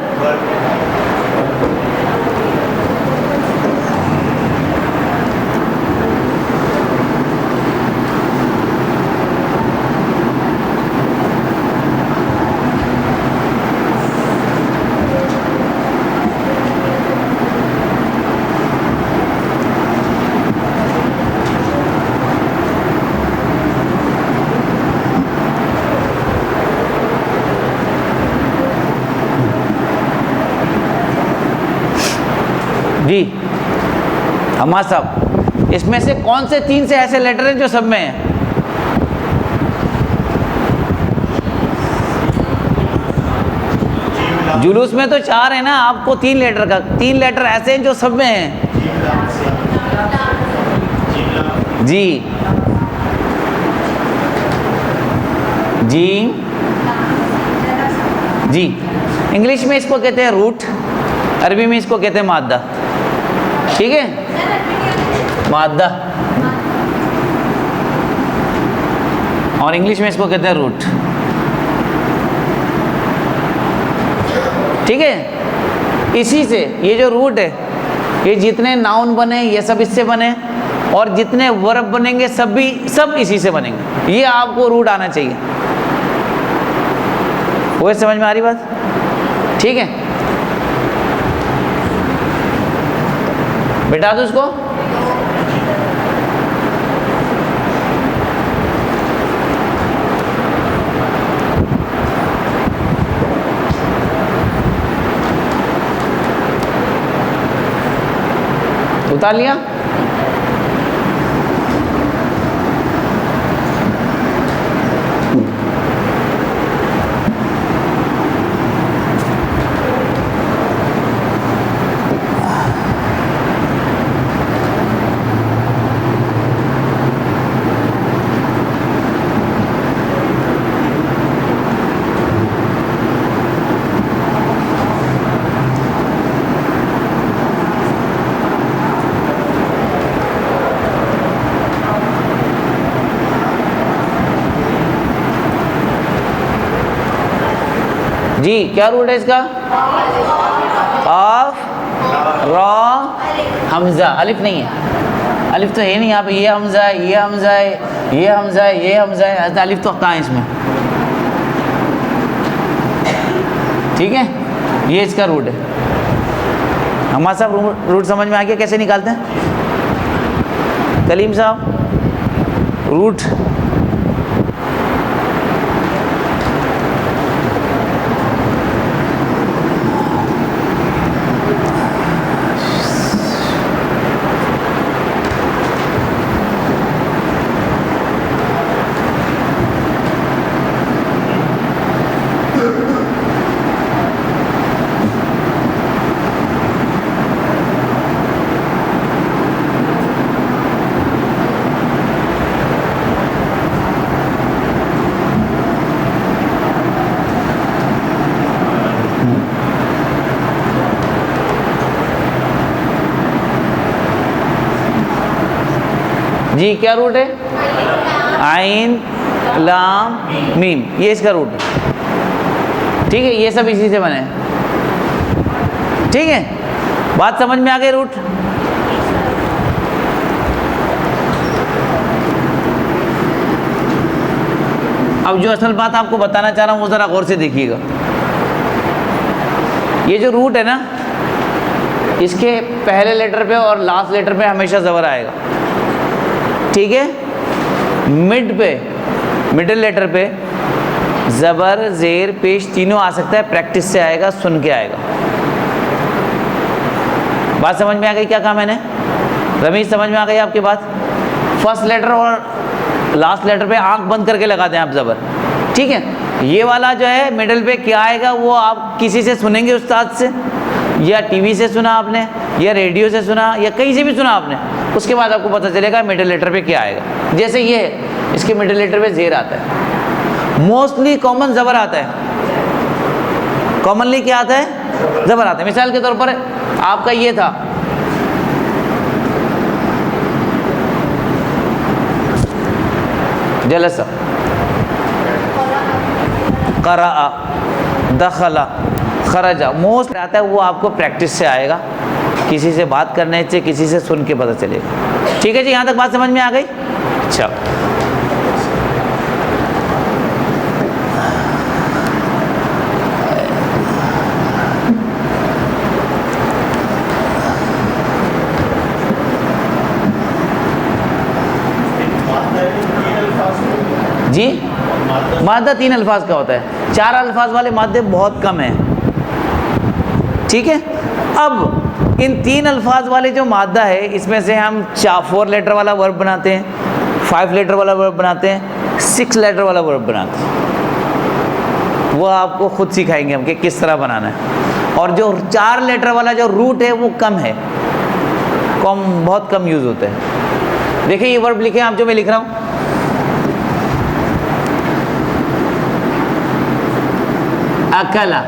जी अम्मा साहब, इसमें से कौन से 3 से ऐसे लेटर हैं जो सब में हैं? जुलूस में तो 4 है ना, आपको 3 लेटर का, 3 लेटर ऐसे हैं जो सब में हैं। जी जी जी, इंग्लिश में इसको कहते हैं रूट, अरबी में इसको कहते हैं मादा। ठीक है, मादा, और इंग्लिश में इसको कहते हैं रूट। ठीक है, इसी से ये जो रूट है, ये जितने नाउन बने ये सब इससे बने, और जितने वर्ब बनेंगे सब इसी से बनेंगे। ये आपको रूट आना चाहिए। वो समझ में आ रही बात? ठीक है, बिठा दो उसको। उतार लिया? जी क्या रूट है इसका? Of, raw, Hamza. अलिफ नहीं है, अलिफ तो है नहीं यहाँ पे। ये हमजा है, ये हमजा है, ये हमजा है, ये हमजा है, अलिफ तो कहाँ है इसमें? ठीक है, ये इसका रूट है। हमारा साहब रूट समझ में आ गया कैसे निकालते हैं? कलीम साहब रूट जी क्या रूट है? आइन, लाम, मीम, ये इसका रूट है। ठीक है, ये सब इसी से बने हैं। ठीक है, बात समझ में आ गई? रूट अब जो असल बात आपको बताना चाह रहा हूँ वो ज़रा गौर से देखिएगा। ये जो रूट है ना, इसके पहले लेटर पे और लास्ट लेटर पे हमेशा ज़बर आएगा। ठीक है, मिड पे, मिडिल लेटर पे ज़बर, ज़ेर, पेश तीनों आ सकता है, प्रैक्टिस से आएगा, सुन के आएगा। बात समझ में आ गई क्या कहा मैंने? रमीज समझ में आ गई आपकी बात? फर्स्ट लेटर और लास्ट लेटर पे आंख बंद करके लगा दें आप ज़बर, ठीक है। ये वाला जो है मिडिल पे क्या आएगा वो आप किसी से सुनेंगे, उस्ताद से, या टीवी से सुना आपने, या रेडियो से सुना, या कहीं से भी सुना आपने, उसके बाद आपको पता चलेगा मिडिल लेटर पे क्या आएगा। जैसे ये है, इसके मिडिल लेटर पे ज़ेर आता है, मोस्टली कॉमन ज़बर आता है। कॉमनली क्या आता है? ज़बर आता है। मिसाल के तौर पर आपका ये था, जलसा, क़राअ, दखला, खरजा, मोस्ट आता है, वो आपको प्रैक्टिस से आएगा, किसी से बात करने से, किसी से सुन के पता चलेगा। ठीक है जी, यहाँ तक बात समझ में आ गई? अच्छा, जी मादा 3 अल्फाज का होता है, 4 अल्फाज वाले मादे बहुत कम हैं, ठीक है। अब इन 3 अल्फाज वाले जो मादा है, इसमें से हम 4 लेटर वाला वर्ब बनाते हैं, 5 लेटर वाला वर्ब बनाते हैं, 6 लेटर वाला वर्ब बनाते हैं। वो आपको खुद सिखाएंगे हम कि किस तरह बनाना है। और जो 4 लेटर वाला जो रूट है वो कम है, बहुत कम यूज़ होता है। देखिए ये वर्ब लिखे आप, जो मैं लिख रहा हूँ, अकला,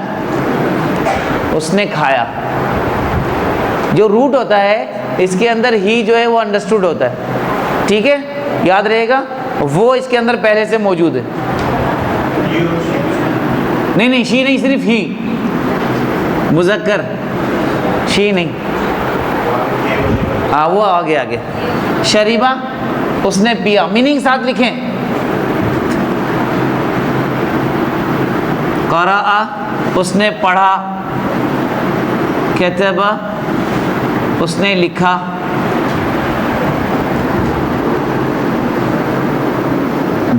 उसने खाया। जो रूट होता है इसके अंदर ही जो है वो अंडरस्टूड होता है, ठीक है, याद रहेगा, वो इसके अंदर पहले से मौजूद है। नहीं नहीं, शी नहीं, सिर्फ ही, मुज़क्कर, शी नहीं, हाँ वो आगे आगे। शरीबा, उसने पिया, मीनिंग साथ लिखें। क़राअ, उसने पढ़ा। कतबा, उसने लिखा।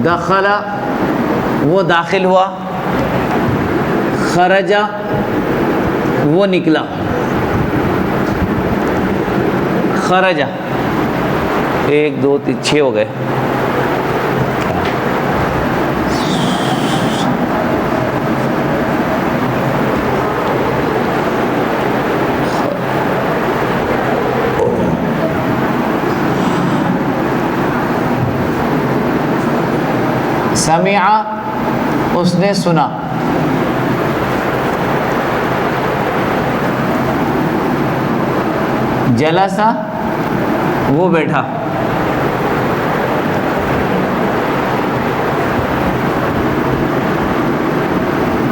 दखला, वो दाखिल हुआ। खरजा, वो निकला। खरजा, 1 2 3 6 हो गए। समिआ, उसने सुना। जलसा, वो बैठा।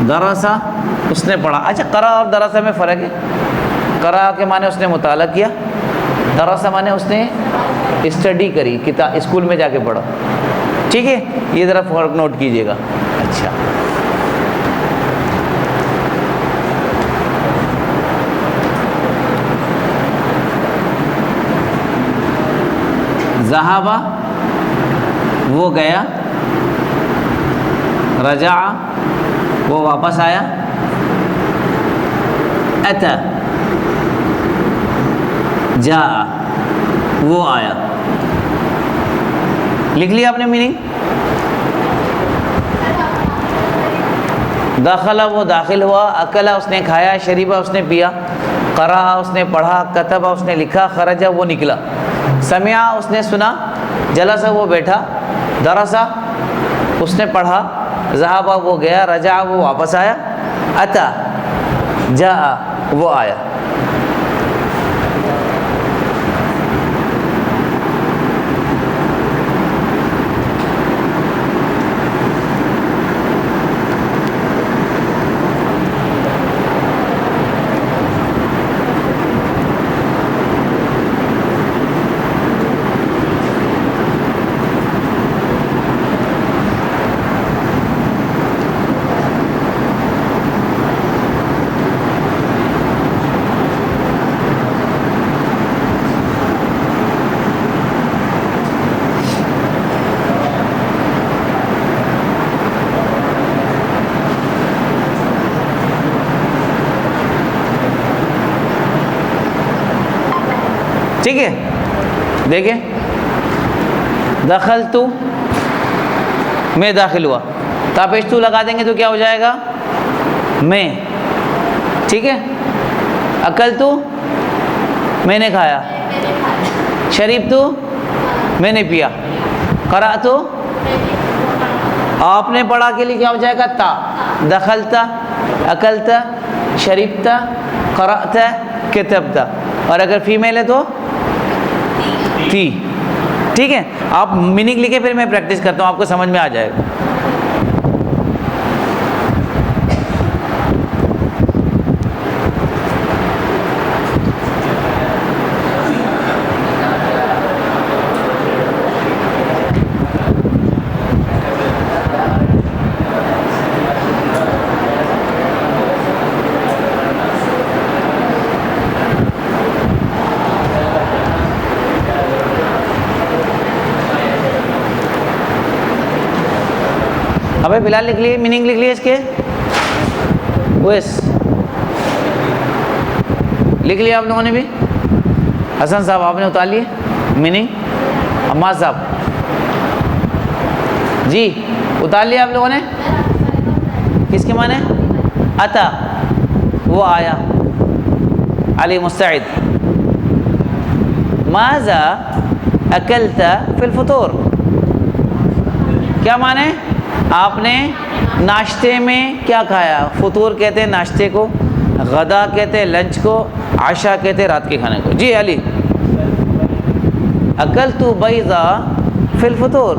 दरसा, उसने पढ़ा। अच्छा, करा और दरसा में फ़र्क है। करा के माने उसने मुताला किया, दरसा माने उसने स्टडी करी, किताब स्कूल में जाके पढ़ा, ठीक है। ये ज़रा फ़र्क नोट कीजिएगा। अच्छा, ज़हाबा, वो गया। रजा, वो वापस आया। अता, जा, वो आया। लिख लिया आपने मीनिंग? दखला, वो दाखिल हुआ। अकला, उसने खाया। शरीबा, उसने पिया। क़रा, उसने पढ़ा। कतबा, उसने लिखा। खरजा, वो निकला। समिया, उसने सुना। जलसा, वो बैठा। दरसा, उसने पढ़ा। ज़हाबा, वो गया। रजा, वो वापस आया। अता, जा, वो आया। ठीक है, देखिए दखल तू, मैं दाखिल हुआ, तो आप पेश तू लगा देंगे तो क्या हो जाएगा, मैं। ठीक है, अकल तू, मैंने खाया, शरीब तू, मैंने पिया, करा तो, आपने पढ़ा के लिए क्या हो जाएगा, ता। दखलता, अकलता, शरीबता, कराता, कितबता। और अगर फीमेल है तो ती। ठीक है, आप मीनिंग लिखे, फिर मैं प्रैक्टिस करता हूँ, आपको समझ में आ जाएगा। अबे फिलहाल लिख लिए, मीनिंग लिख लिए इसके, वेस लिख लिया आप लोगों ने भी। हसन साहब आपने उतार लिए मीनिंग, अम्माज साहब जी उतार लिया आप लोगों ने। किसके माने, अता वो आया, अली मुस्तइद। माज़ा अकलता फिल फतूर, क्या माने, आपने नाश्ते में क्या खाया। फतूर कहते हैं नाश्ते को, गदा कहते हैं लंच को, आशा कहते हैं रात के खाने को। जी अली, अकलतु बैज़ा फिल फतूर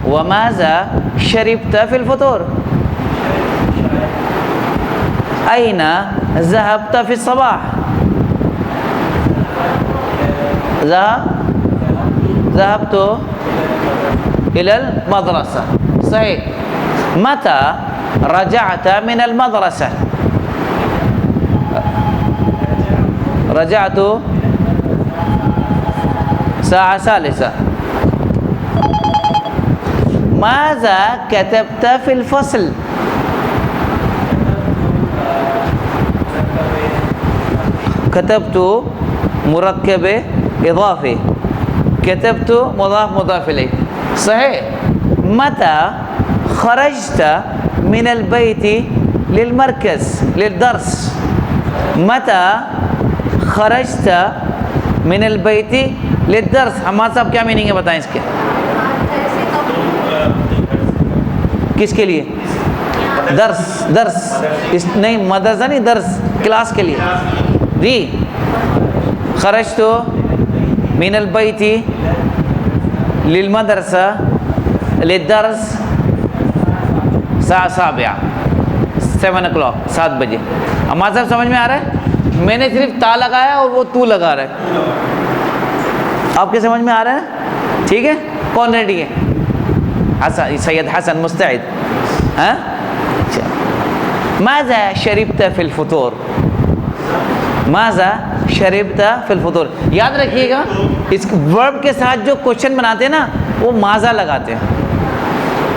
व माज़ा शरिबता फिल फतूर, ऐना ज़हबता फिस सबाह, ज़हबतु इलल मदरसा। सही। मता रजअता मिनल मदरसा, रजअतु साअ सालिसा। माज़ा कतबता फिल फ़स्ल, कतबतु मुरक्कब इज़ाफ़ी, कतबतु मुज़ाफ़ मुज़ाफ़ इलैह। सही। मता खरजता मिनल बैती लिल मरकज़ लिल दर्स, मता खरजता मिनल बैती लिल दर्स। हमारे साहब क्या मीनिंग है बताएं इसके, किसके लिए, दर्स, दर्स इस नहीं मदरसा नहीं, दर्स क्लास के लिए जी। खरजतु मिनल बैती लिल मदरसा लिल दर्स साबिया, 7 o'clock, 7 बजे। हमारे साहब समझ में आ रहा है, मैंने सिर्फ ता लगाया और वो तू लगा रहा है, आपके समझ में आ रहा है। ठीक है, कौन रेडी है, हसन, सैयद हसन मुस्तैद। हाँ, माज़ा शरिबता फिल फतूर, माज़ा शरिबता फिल फतूर। याद रखिएगा, इस वर्ब के साथ जो क्वेश्चन बनाते हैं ना, वो माज़ा लगाते हैं।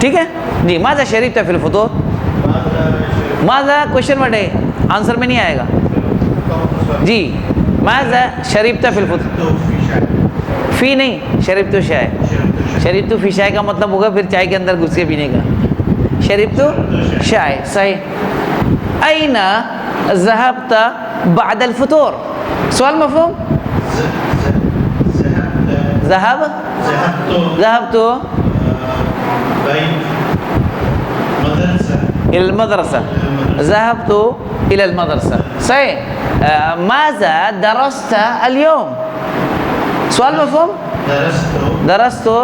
ठीक है जी, माज़ा शरिबता फिल फतूर, माज़ा क्वेश्चन वर्ड है, आंसर में नहीं आएगा जी। माज़ा शरिबता फिल फतूर, फी नहीं, शरिबतु शाय, शरिबतु फी शाय का मतलब होगा फिर चाय के अंदर घुस के पीने का, शरिबतु शाय। सही। ऐना ज़हबता बादल फतूर, सवाल मफ़हूम। ज़हब, ज़हबतु इलल मदरसा, ज़हबतु इलल मदरसा। सही। माज़ा दरस्ता अल-यौम, सवाल मफ़हूम। दरस्तु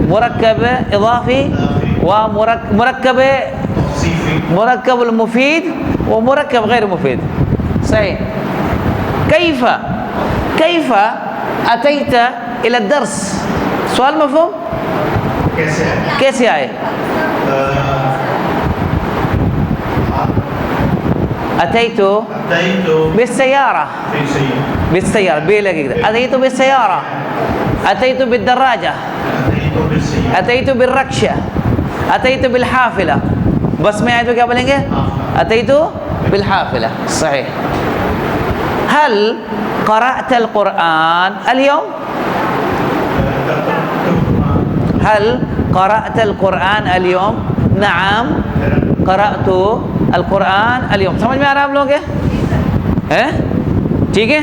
मुरक्कब इज़ाफ़ी व मुरक्कब मुफीद व मुरक्कब गैर मुफीद। सही। कैफ़ा, कैफ़ा अतैता इला दर्स, सवाल मफ़हूम, कैसे आए। अतैतु बिस्सयारा, बिस्सयारा बे लगेगा, अतैतु बिस्सयारा, अतैतु बिद्दराजा, अतैतु बिर्रक्शा, अतैतु बिलहाफिला। बस में आए तो क्या बोलेंगे, अतैतु बिलहाफिला। सही। हल क़रअतल क़ुरआन अल-यौम, हल क़रअतल क़ुरआन अल-यौम, नअम क़रअतु अल-क़ुरआन अल-यौम। समझ में आ रहा है आप लोगों के? हैं? ठीक है,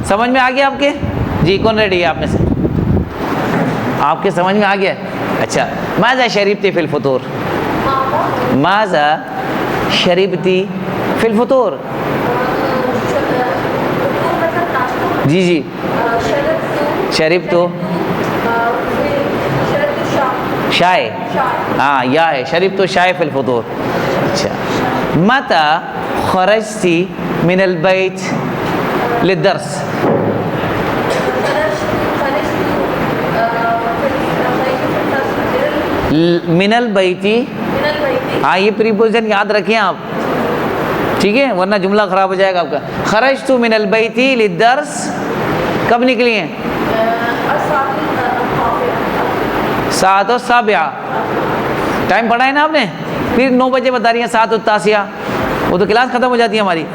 समझ में आ गया आपके? जी, कौन रेडी है आप में से? आपके समझ में आ गया? अच्छा, माज़ा शरीबती फिल फुतूर, माज़ा शरीबती फिल फुतूर। जी जी, शरीब तो शाय, हाँ या है, शरीब तो शाय फिल फुतूर। अच्छा, मता खरजती मिनल बैत लिद्दर्स, मिनल बैती, हाँ ये प्रीपोजिशन याद रखें आप, ठीक है, वरना जुमला खराब हो जाएगा आपका। खरजतु मिनल बैती लिद्दर्स, कब निकली हैं? सात और साबिया, टाइम पढ़ा है ना आपने? फिर 9 बजे बता रही हैं सात और तासिया, वो तो क्लास खत्म हो जाती है हमारी।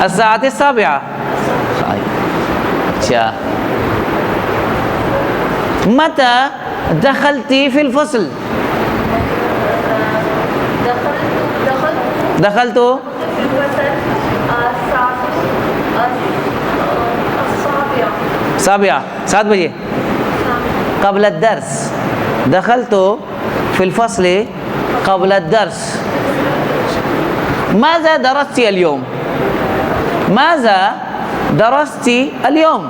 सात साबिया, अच्छा। मता दखलती फिल फसल, दखल तो साबिया, 7 बजे, क़ब्ल दर्स, दखल तो फिल फसल क़ब्ल दर्स। माज़ा दरस्ती अल-यौम, माज़ा दरस्ती अल-यौम,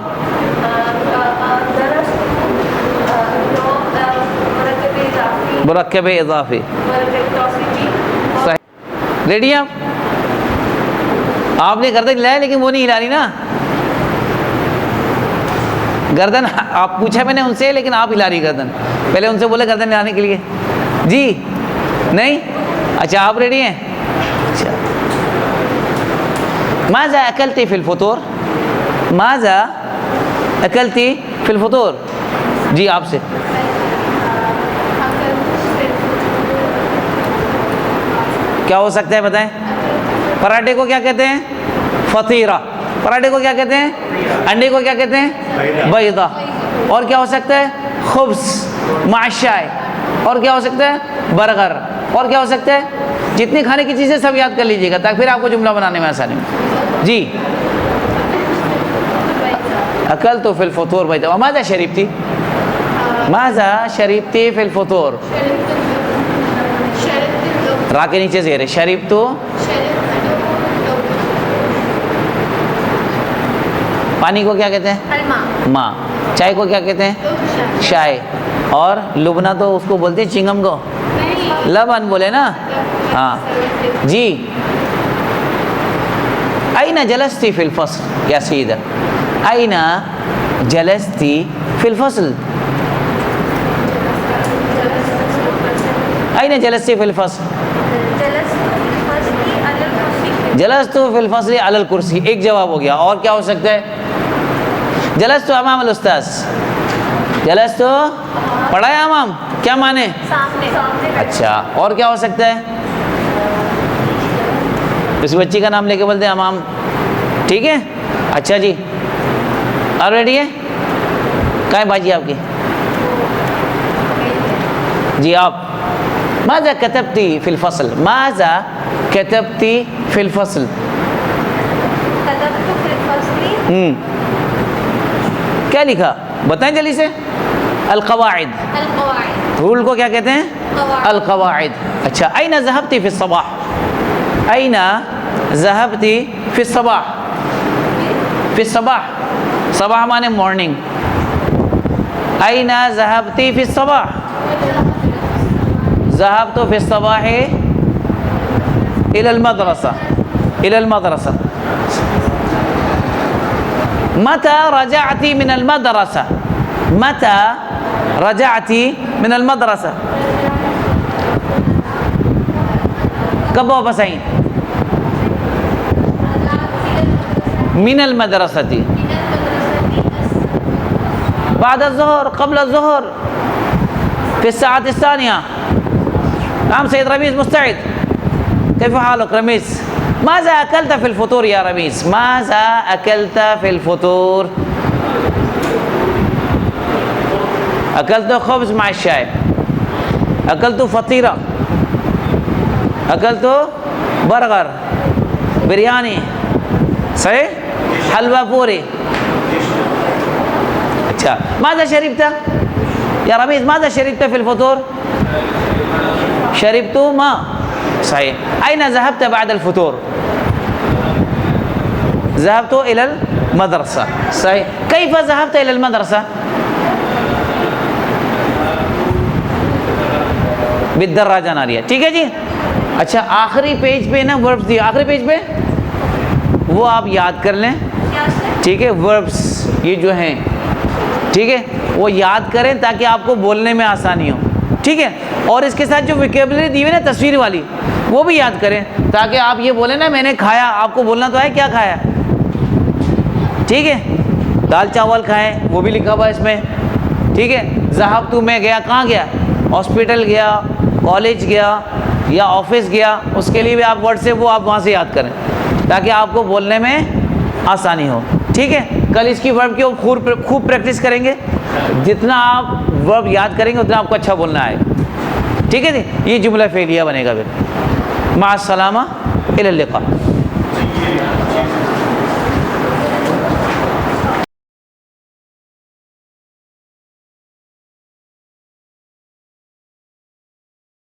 मुरक्कब इज़ाफ़ी। रेडी आप? आपने गर्दन हिलाया लेकिन वो नहीं हिला रही ना, गर्दन आप पूछा मैंने उनसे, लेकिन आप हिला रही गर्दन। पहले उनसे बोले गर्दन हिलाने के लिए। जी नहीं? अच्छा, आप रेडी हैं? अच्छा, माज़ा अकलती फिल फुतूर, माज़ा अकलती फिल फुतूर। जी आपसे, क्या हो सकता है बताएं? पराठे को क्या कहते हैं? फतीरा। पराठे को क्या कहते हैं? अंडे को क्या कहते हैं? बैदा। और क्या हो सकता है? खुब्स, माशाय। और क्या हो सकता है? बर्गर। और क्या हो सकता है? जितनी खाने की चीज़ें सब याद कर लीजिएगा ताकि फिर आपको जुमला बनाने में आसानी हो। जी, अकल तो फिल फतूर बैदा। माज़ा शरीब थी, माज़ा शरीब थी फिल फतूर। रा के नीचे ज़ेर है, शरीब तो पानी को क्या कहते हैं? माँ। चाय को क्या कहते हैं? चाय। और लुबना तो उसको बोलते हैं चिंगम को, लबन बोले ना। हाँ जी, आइना जलस्ती फिल फसल या सीधा, आइना जलस्ती फिल फसल, आइना जलस्ती फिल फसल, जलस्तु फिल फस्ली अलल कुर्सी। एक जवाब हो गया। और क्या हो सकता है? जलस्तु अमाम अल उस्ताज, जलस्तु पढ़ा है अमाम, क्या माने? सामने। अच्छा, और क्या हो सकता है? इस बच्ची का नाम लेके बोलते हैं अमाम, ठीक है। अच्छा जी, और रेडी है? कहाँ है बाजी आपकी? जी आप, माज़ा कतबती फिल फसल, माज़ा कतबती फिल फसल। क्या लिखा बताएं जल्दी से? अल-क़वाइद। रूल को क्या कहते हैं? अल-क़वाइद। अच्छा, अयना ज़हबती फिस सबाह, अयना ज़हबती फिस सबाह, फिस सबाह, सबाह माने मॉर्निंग। अयना ज़हबती फिस सबाह, ज़हबतु फिस सबाह इलल मदरसा, इलल मदरसा। मता रजअती मिनल मदरसा, मता रजअती मिनल मदरसा, कब वापस आई? मिनल मदरसती, बाद अज़्ज़ुहर, क़ब्ल अज़्ज़ुहर, फिस साअत अस्सानिया। नाम सैयद रमीज़ मुस्तैद, कैफ़ हालुक रमीज़? माज़ा अकलता फिल फुतूर या रमीज़, माज़ा अकलता फिल फुतूर। अकलतु खुब्ज़ मा शाय, अकलतु फ़तीरा, अकलतु बर्गर, बिरयानी, सही, हलवा पूरी। अच्छा, माज़ा शरीबता या रमीज़, माज़ा शरीबता फिल फुतूर? शरीबतु मा, सही। अयना ज़हबता बअदल फुतूर? ज़हबतु इलल मदरसा, सही। कैफ़ ज़हबता इलल मदरसा? बिद्दर्राजा नारिया, ठीक है जी। अच्छा, आखिरी पेज पे ना वर्ब्स दिए, आखिरी पेज पे वो आप याद कर लें, ठीक है। वर्ब्स ये जो हैं, ठीक है, वो याद करें ताकि आपको बोलने में आसानी हो, ठीक है। और इसके साथ जो वोकैबुलरी दी हुई है ना तस्वीर वाली, वो भी याद करें ताकि आप ये बोले ना मैंने खाया, आपको बोलना तो है क्या खाया, ठीक है। दाल चावल खाएं, वो भी लिखा हुआ है इसमें, ठीक है। ज़हाब तू, मैं गया, कहाँ गया? हॉस्पिटल गया, कॉलेज गया या ऑफिस गया, उसके लिए भी आप वर्ड से वो आप वहाँ से याद करें ताकि आपको बोलने में आसानी हो, ठीक है। कल इसकी वर्ब की खूब प्रैक्टिस करेंगे, जितना आप वर्ब याद करेंगे उतना आपको अच्छा बोलना आएगा, ठीक है जी। ये जुमला फ़ेलिया बनेगा फिर। मा अस्सलामा इलल लिक़ा।